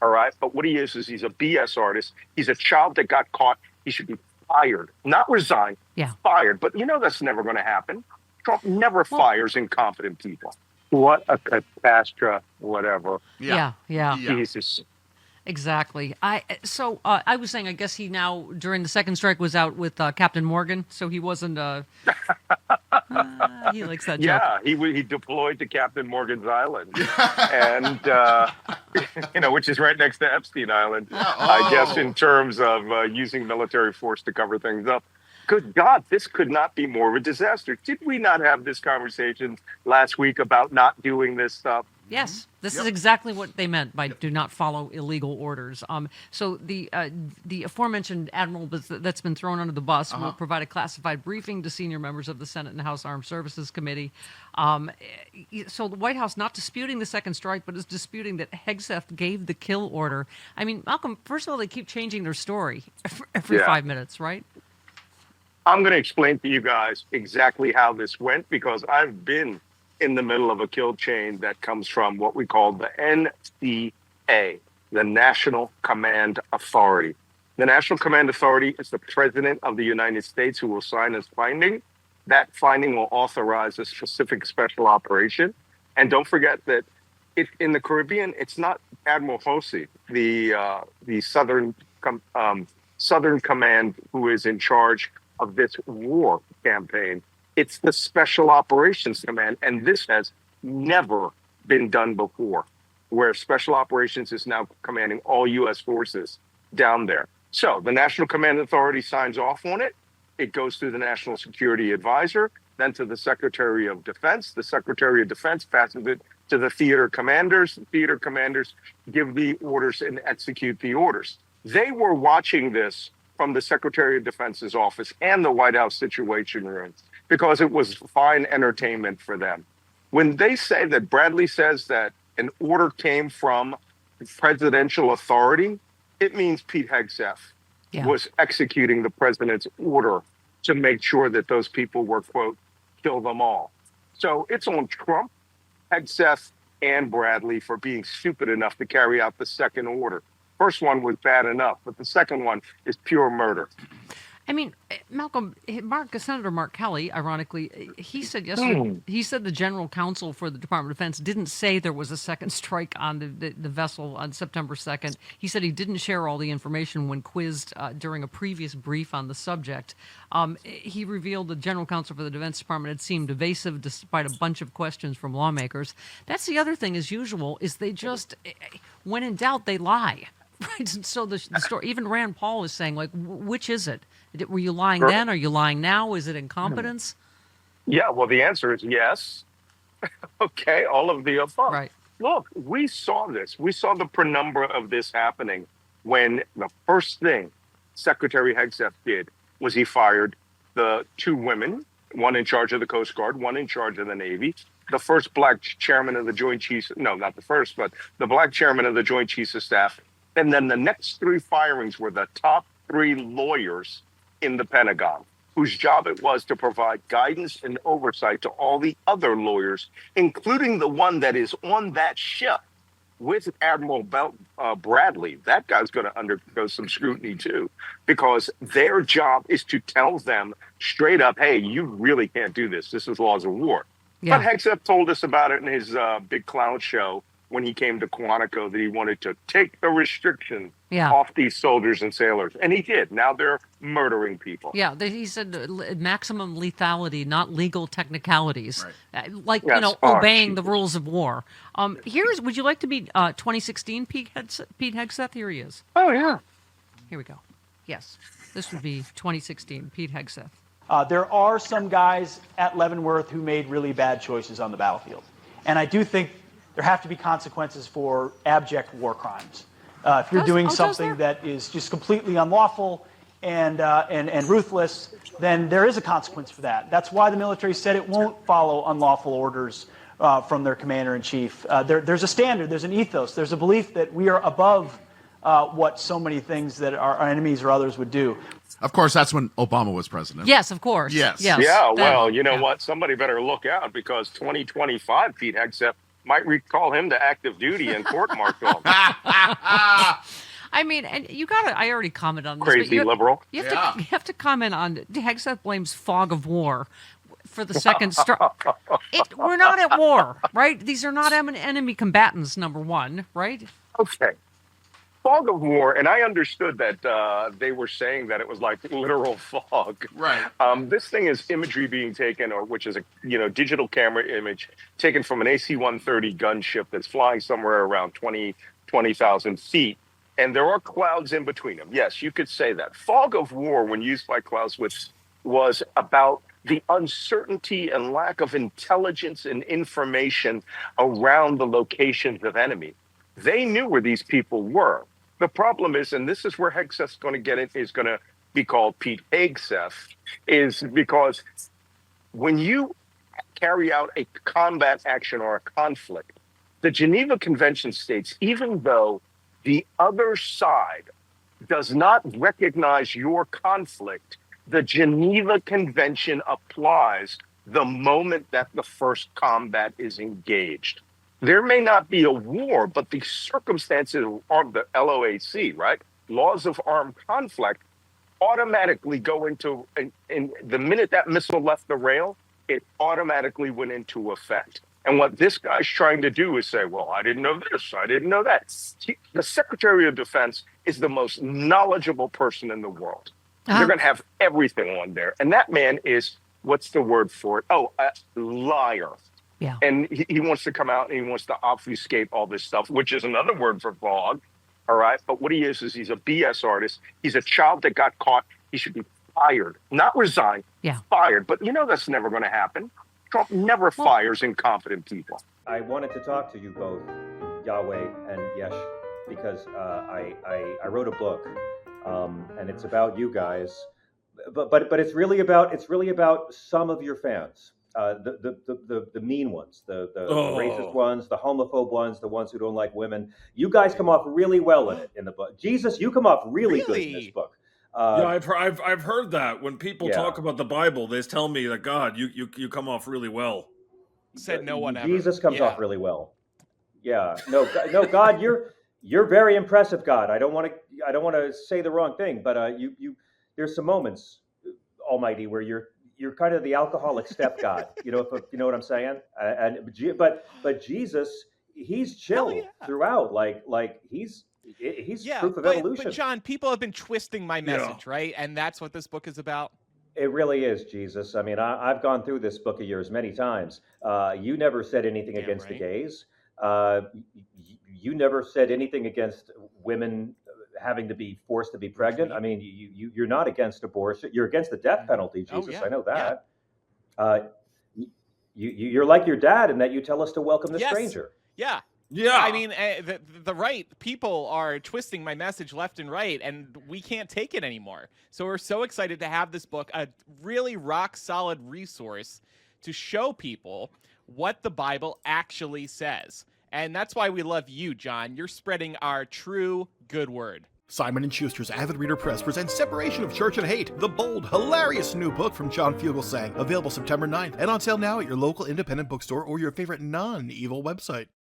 All right. But what he is he's a BS artist. He's a child that got caught. He should be fired, not resigned, fired. But that's never going to happen. Trump never fires incompetent people. What a catastrophe, whatever. Yeah. Jesus. Exactly. I was saying, I guess he now, during the second strike, was out with Captain Morgan, so he wasn't, he likes that joke. Yeah, he deployed to Captain Morgan's Island, and, which is right next to Epstein Island, I guess, in terms of using military force to cover things up. Good God, this could not be more of a disaster. Did we not have this conversation last week about not doing this stuff? Yes, this is exactly what they meant by do not follow illegal orders. So the aforementioned admiral that's been thrown under the bus will provide a classified briefing to senior members of the Senate and House Armed Services Committee. So the White House not disputing the second strike, but is disputing that Hegseth gave the kill order. I mean, Malcolm, first of all, they keep changing their story every 5 minutes, right? I'm going to explain to you guys exactly how this went, because I've been in the middle of a kill chain that comes from what we call the NCA, the National Command Authority. The National Command Authority is the President of the United States who will sign his finding. That finding will authorize a specific special operation. And don't forget that in the Caribbean, it's not Admiral Hosey, the Southern Command, who is in charge of this war campaign. It's the Special Operations Command, and this has never been done before, where Special Operations is now commanding all U.S. forces down there. So the National Command Authority signs off on it. It goes through the National Security Advisor, then to the Secretary of Defense. The Secretary of Defense passes it to the theater commanders. The theater commanders give the orders and execute the orders. They were watching this from the Secretary of Defense's office and the White House Situation Room, because it was fine entertainment for them. When they say that Bradley says that an order came from presidential authority, it means Pete Hegseth was executing the president's order to make sure that those people were, quote, kill them all. So it's on Trump, Hegseth, and Bradley for being stupid enough to carry out the second order. First one was bad enough, but the second one is pure murder. I mean, Malcolm, Senator Mark Kelly, ironically, he said yesterday, he said the general counsel for the Department of Defense didn't say there was a second strike on the vessel on September 2nd. He said he didn't share all the information when quizzed during a previous brief on the subject. He revealed the general counsel for the Defense Department had seemed evasive despite a bunch of questions from lawmakers. That's the other thing, as usual, is they just, when in doubt, they lie. Right, and so the story, even Rand Paul is saying, like, which is it? Were you lying then? Are you lying now? Is it incompetence? Yeah, well, the answer is yes. Okay, all of the above. Right. Look, we saw this. We saw the penumbra of this happening when the first thing Secretary Hegseth did was he fired the two women, one in charge of the Coast Guard, one in charge of the Navy. The first black chairman of the Joint Chiefs, no, not the first, but the black chairman of the Joint Chiefs of Staff. And then the next three firings were the top three lawyers in the Pentagon, whose job it was to provide guidance and oversight to all the other lawyers, including the one that is on that ship with Admiral Bradley. That guy's going to undergo some scrutiny too, because their job is to tell them straight up, hey, you really can't do this. This is laws of war. Yeah. But Hegseth told us about it in his big clown show when he came to Quantico, that he wanted to take the restriction off these soldiers and sailors. And he did. Now they're murdering people. Yeah, he said maximum lethality, not legal technicalities. Right. Obeying the rules of war. Would you like to meet 2016 Pete Hegseth? Here he is. Oh, yeah. Here we go. Yes, this would be 2016 Pete Hegseth. There are some guys at Leavenworth who made really bad choices on the battlefield. And I do think there have to be consequences for abject war crimes. If you're doing something that is just completely unlawful and ruthless, then there is a consequence for that. That's why the military said it won't follow unlawful orders from their commander-in-chief. There's a standard, there's an ethos, there's a belief that we are above what so many things that our enemies or others would do. Of course, that's when Obama was president. Yes, of course. Yes. Yeah, well, you know what? Somebody better look out, because 2025 Pete Hegseth Might recall him to active duty and court-martial. I mean, and you got to, I already commented on this. Crazy liberal. You have to comment on, Hegseth blames fog of war for the second strike. We're not at war, right? These are not enemy combatants, number one, right? Okay. Fog of war, and I understood that they were saying that it was like literal fog. Right. This thing is imagery being taken, which is a digital camera image taken from an AC-130 gunship that's flying somewhere around 20,000 feet. And there are clouds in between them. Yes, you could say that. Fog of war, when used by Clausewitz, was about the uncertainty and lack of intelligence and information around the locations of enemy. They knew where these people were. The problem is, and this is where Hegseth's going to get it, is going to be called Pete Hegseth, is because when you carry out a combat action or a conflict, the Geneva Convention states, even though the other side does not recognize your conflict, the Geneva Convention applies the moment that the first combat is engaged. There may not be a war, but the circumstances of the LOAC, right? Laws of armed conflict automatically go into, in the minute that missile left the rail, it automatically went into effect. And what this guy's trying to do is say, well, I didn't know this, I didn't know that. The Secretary of Defense is the most knowledgeable person in the world. They're going to have everything on there. And that man is, what's the word for it? Oh, a liar. Yeah. And he wants to come out and he wants to obfuscate all this stuff, which is another word for fog. All right. But what he is he's a BS artist. He's a child that got caught. He should be fired, not resigned, fired. But that's never going to happen. Trump never fires incompetent people. I wanted to talk to you both, Yahweh and Yesh, because I wrote a book, and it's about you guys, but it's really about some of your fans, the mean ones, the racist ones, the homophobe ones, the ones who don't like women. You guys come off really well in the book. Jesus, you come off really good in this book. Yeah, I've heard that when people talk about the Bible, they tell me that God, you come off really well. Said no one ever. Jesus comes off really well. Yeah, no, God, you're very impressive, God. I don't want to say the wrong thing, but you there's some moments, Almighty, where you're kind of the alcoholic step God. If you know what I'm saying. But Jesus, he's chill throughout. Like he's proof of evolution. But John, people have been twisting my message, right? And that's what this book is about. It really is, Jesus. I mean, I've gone through this book of yours many times. You never said anything against the gays. You never said anything against women having to be forced to be pregnant. I mean, you're not against abortion. You're against the death penalty, Jesus. I know that. You're like your dad in that you tell us to welcome the stranger. Yeah. Yeah. I mean, the right people are twisting my message left and right, and we can't take it anymore. So we're so excited to have this book, a really rock-solid resource to show people what the Bible actually says. And that's why we love you, John. You're spreading our true good word. Simon & Schuster's Avid Reader Press presents Separation of Church and Hate, the bold, hilarious new book from John Fugelsang, available September 9th and on sale now at your local independent bookstore or your favorite non-evil website.